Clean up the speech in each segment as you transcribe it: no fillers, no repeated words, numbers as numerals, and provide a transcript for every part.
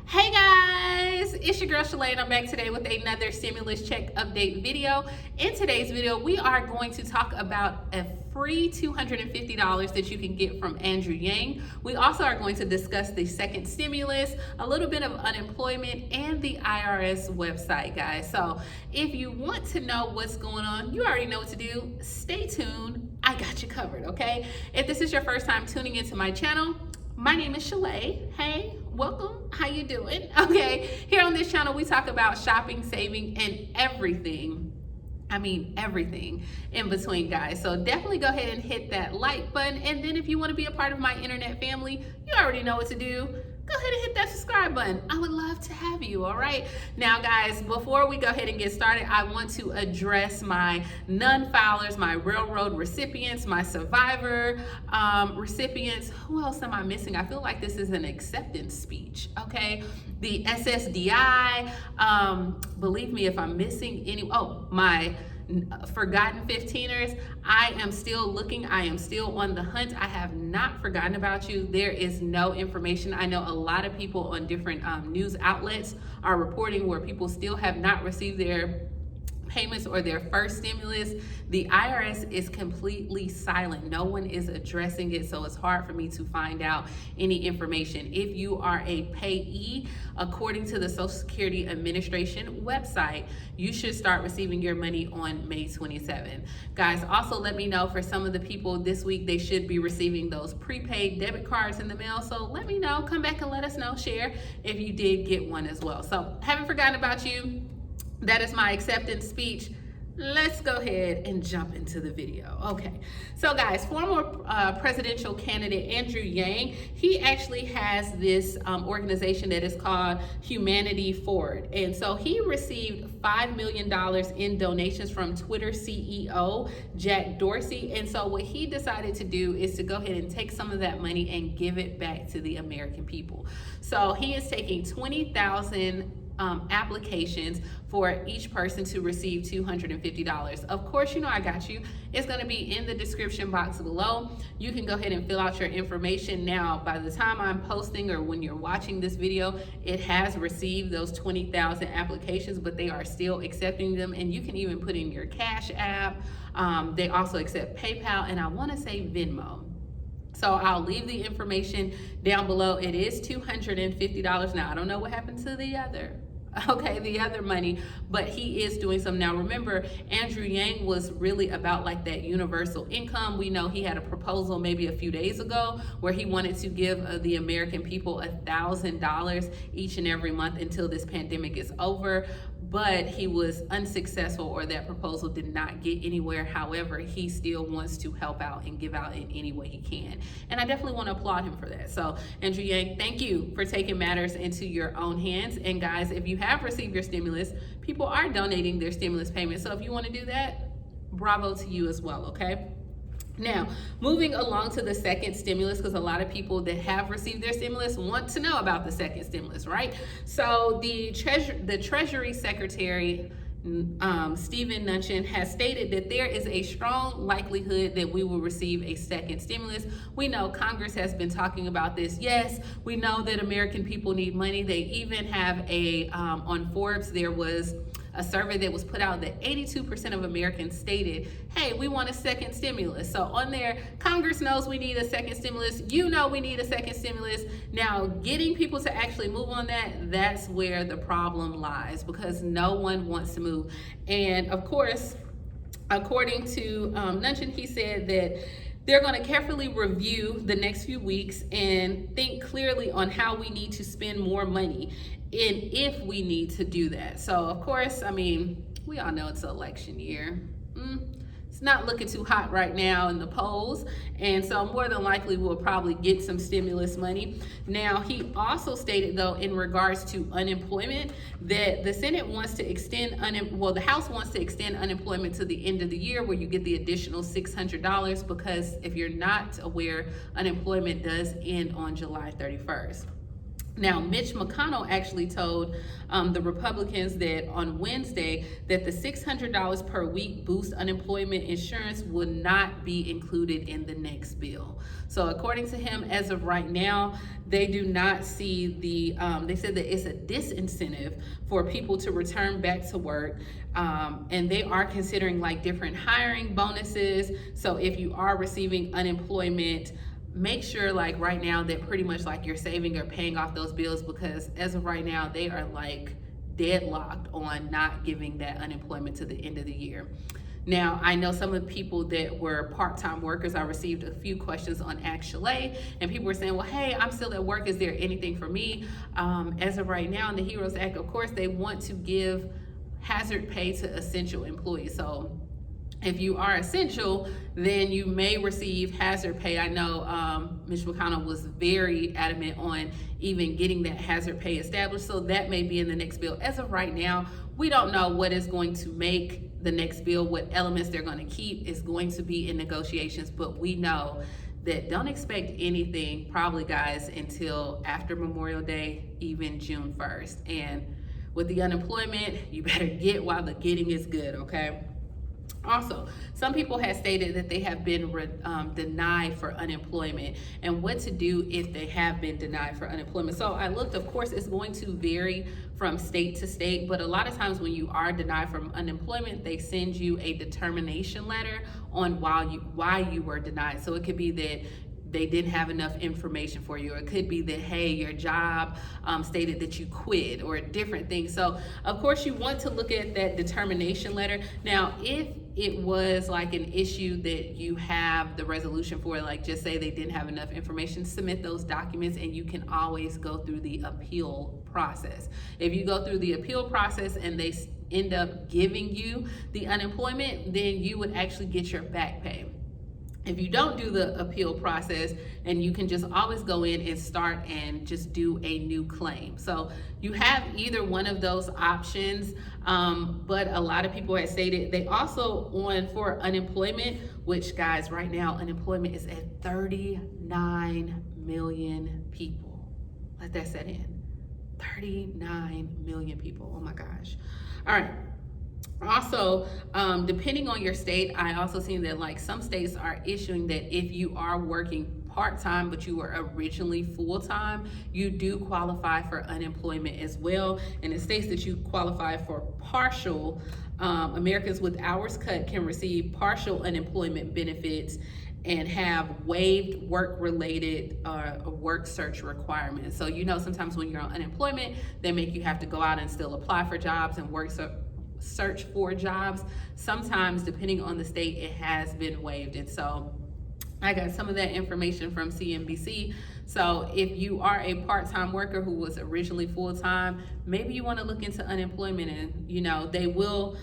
Hey guys, it's your girl Shalae and I'm back today with another stimulus check update video. In today's video, we are going to talk about a free $250 that you can get from Andrew Yang. We also are going to discuss the second stimulus, a little bit of unemployment, and the IRS website, guys. So if you want to know what's going on, you already know what to do. Stay tuned. I got you covered, okay? If this is your first time tuning into my channel, my name is Shalae. Hey, welcome. How you doing? Okay, here on this channel we talk about shopping, saving, and everything. I mean everything in between, guys. So definitely go ahead and hit that like button, and then if you want to be a part of my internet family, you already know what to do. Go ahead and hit that subscribe button. I would love to have you, all right? Now, guys, before we go ahead and get started, I want to address my non-filers, my railroad recipients, my survivor recipients. Who else am I missing? I feel like this is an acceptance speech, okay? The SSDI, believe me if I'm missing any, my forgotten 15ers. I am still looking. I am still on the hunt. I have not forgotten about you. There is no information. I know a lot of people on different news outlets are reporting where people still have not received their payments or their first stimulus. The IRS is completely silent. No one is addressing it, so it's hard for me to find out any information. If you are a payee, according to the Social Security Administration website, you should start receiving your money on May 27th. Guys, also let me know for some of the people this week, they should be receiving those prepaid debit cards in the mail. So let me know, come back and let us know, share if you did get one as well. So haven't forgotten about you. That is my acceptance speech. Let's go ahead and jump into the video. Okay, so guys, former presidential candidate Andrew Yang, he actually has this organization that is called Humanity Forward. And so he received $5 million in donations from Twitter CEO Jack Dorsey. And so what he decided to do is to go ahead and take some of that money and give it back to the American people. So he is taking 20,000 applications for each person to receive $250. Of course, you know I got you. It's going to be in the description box below. You can go ahead and fill out your information now. By the time I'm posting or when you're watching this video, it has received those 20,000 applications, but they are still accepting them, and you can even put in your Cash App. They also accept PayPal, and I want to say Venmo. So I'll leave the information down below. It is $250. Now, I don't know what happened to the other money, but he is doing some. Now remember, Andrew Yang was really about like that universal income. We know he had a proposal maybe a few days ago where he wanted to give the American people $1,000 each and every month until this pandemic is over, but he was unsuccessful, or that proposal did not get anywhere. However, he still wants to help out and give out in any way he can, and I definitely want to applaud him for that. So Andrew Yang, thank you for taking matters into your own hands. And guys, if you have received your stimulus, people are donating their stimulus payments, so if you want to do that, bravo to you as well, okay? Now, moving along to the second stimulus, because a lot of people that have received their stimulus want to know about the second stimulus, right? So the Treasury Secretary, Stephen Mnuchin, has stated that there is a strong likelihood that we will receive a second stimulus. We know Congress has been talking about this. Yes, we know that American people need money. They even have on Forbes, there was a survey that was put out that 82% of Americans stated, hey, we want a second stimulus. So on there, Congress knows we need a second stimulus. You know we need a second stimulus. Now, getting people to actually move on that's where the problem lies, because no one wants to move. And of course, according to Mnuchin, he said that they're going to carefully review the next few weeks and think clearly on how we need to spend more money and if we need to do that. So of course, I mean, we all know it's an election year. It's not looking too hot right now in the polls, and so more than likely we'll probably get some stimulus money. Now, he also stated, though, in regards to unemployment, that the Senate wants to extend the House wants to extend unemployment to the end of the year, where you get the additional $600, because if you're not aware, unemployment does end on July 31st. Now, Mitch McConnell actually told the Republicans that on Wednesday that the $600 per week boost unemployment insurance would not be included in the next bill. So according to him, as of right now, they do not see they said that it's a disincentive for people to return back to work. And they are considering like different hiring bonuses. So if you are receiving unemployment, make sure like right now that pretty much like you're saving or paying off those bills, because as of right now they are like deadlocked on not giving that unemployment to the end of the year. Now, I know some of the people that were part-time workers, I received a few questions on Ask Shalae, and people were saying, well, hey, I'm still at work, is there anything for me? As of right now in the HEROES Act, of course, they want to give hazard pay to essential employees. So if you are essential, then you may receive hazard pay. I know Mitch McConnell was very adamant on even getting that hazard pay established, so that may be in the next bill. As of right now, we don't know what is going to make the next bill, what elements they're going to keep is going to be in negotiations, but we know that don't expect anything probably, guys, until after Memorial Day, even June 1st. And with the unemployment, you better get while the getting is good, okay? Also, some people have stated that they have been denied for unemployment and what to do if they have been denied for unemployment. So I looked, of course, it's going to vary from state to state, but a lot of times when you are denied from unemployment, they send you a determination letter on why you were denied. So it could be that they didn't have enough information for you, or it could be that, hey, your job stated that you quit, or different things. So of course you want to look at that determination letter. Now, if it was like an issue that you have the resolution for, like just say they didn't have enough information, submit those documents and you can always go through the appeal process. If you go through the appeal process and they end up giving you the unemployment, then you would actually get your back pay. If you don't do the appeal process, and you can just always go in and start and just do a new claim. So you have either one of those options, but a lot of people have stated they also for unemployment, which guys, right now unemployment is at 39 million people. Let that set in. 39 million people, oh my gosh. All right. Also, depending on your state, I also seen that like some states are issuing that if you are working part-time but you were originally full-time, you do qualify for unemployment as well. And it states that you qualify for partial, Americans with hours cut can receive partial unemployment benefits and have waived work-related work search requirements. So you know sometimes when you're on unemployment, they make you have to go out and still apply for jobs and search for jobs. Sometimes, depending on the state, it has been waived. And so I got some of that information from CNBC. So if you are a part-time worker who was originally full-time, maybe you want to look into unemployment, and you know they will,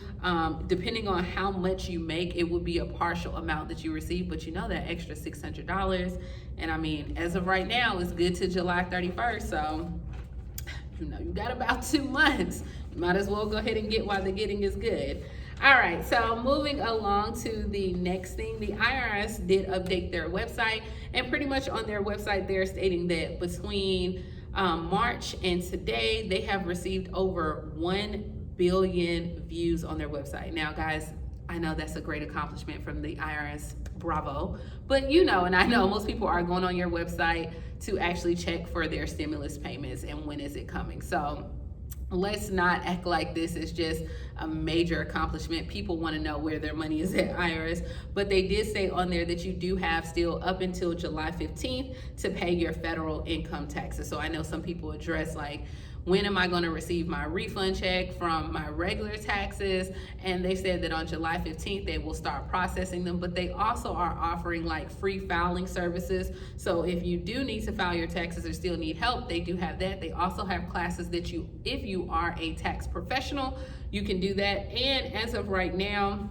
depending on how much you make, it will be a partial amount that you receive, but you know that extra $600. And I mean, as of right now, it's good to July 31st. So you know you got about 2 months. You might as well go ahead and get while the getting is good. All right, so moving along to the next thing, the IRS did update their website, and pretty much on their website they're stating that between March and today they have received over 1 billion views on their website. Now guys, I know that's a great accomplishment from the IRS, bravo, but you know, and I know most people are going on your website to actually check for their stimulus payments and when is it coming. So let's not act like this is just a major accomplishment. People want to know where their money is at IRS, but they did say on there that you do have still up until July 15th to pay your federal income taxes. So I know some people address like, when am I going to receive my refund check from my regular taxes? And they said that on July 15th, they will start processing them, but they also are offering like free filing services. So if you do need to file your taxes or still need help, they do have that. They also have classes that if you are a tax professional, you can do that. And as of right now,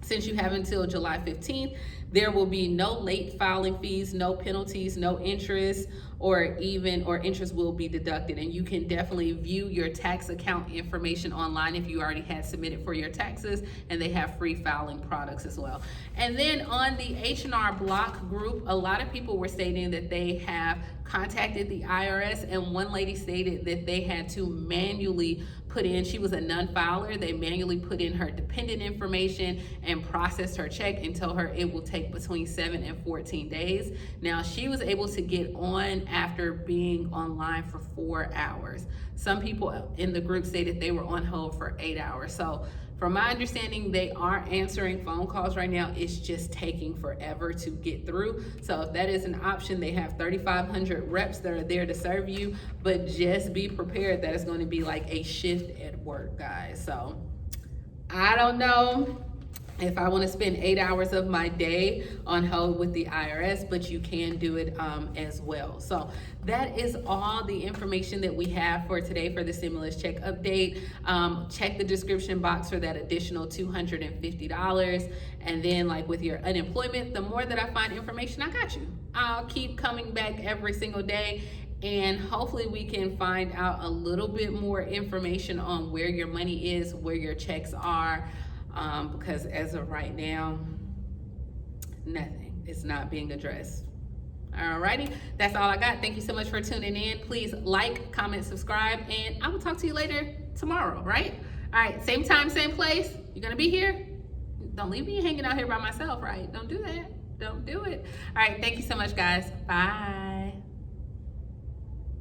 since you have until July 15th, There will be no late filing fees, no penalties, no interest, or interest will be deducted. And you can definitely view your tax account information online if you already had submitted for your taxes, and they have free filing products as well. And then on the H&R Block group, a lot of people were stating that they have contacted the IRS, and one lady stated that they had to manually put in, she was a non-filer, they manually put in her dependent information and processed her check and told her it will take between 7 and 14 days. Now, she was able to get on after being online for 4 hours. Some people in the group stated they were on hold for 8 hours. So from my understanding, they are answering phone calls right now. It's just taking forever to get through. So if that is an option, they have 3,500 reps that are there to serve you, but just be prepared that it's going to be like a shift at work, guys. So I don't know if I want to spend 8 hours of my day on hold with the IRS, but you can do it as well. So that is all the information that we have for today for the stimulus check update. Check the description box for that additional $250. And then, like with your unemployment, the more that I find information, I got you. I'll keep coming back every single day, and hopefully we can find out a little bit more information on where your money is, where your checks are. Because as of right now, nothing is not being addressed. Alrighty, that's all I got. Thank you so much for tuning in. Please like, comment, subscribe, and I will talk to you later tomorrow, right? All right, same time, same place. You're gonna be here. Don't leave me hanging out here by myself, right? Don't do that. Don't do it. All right, thank you so much, guys. Bye.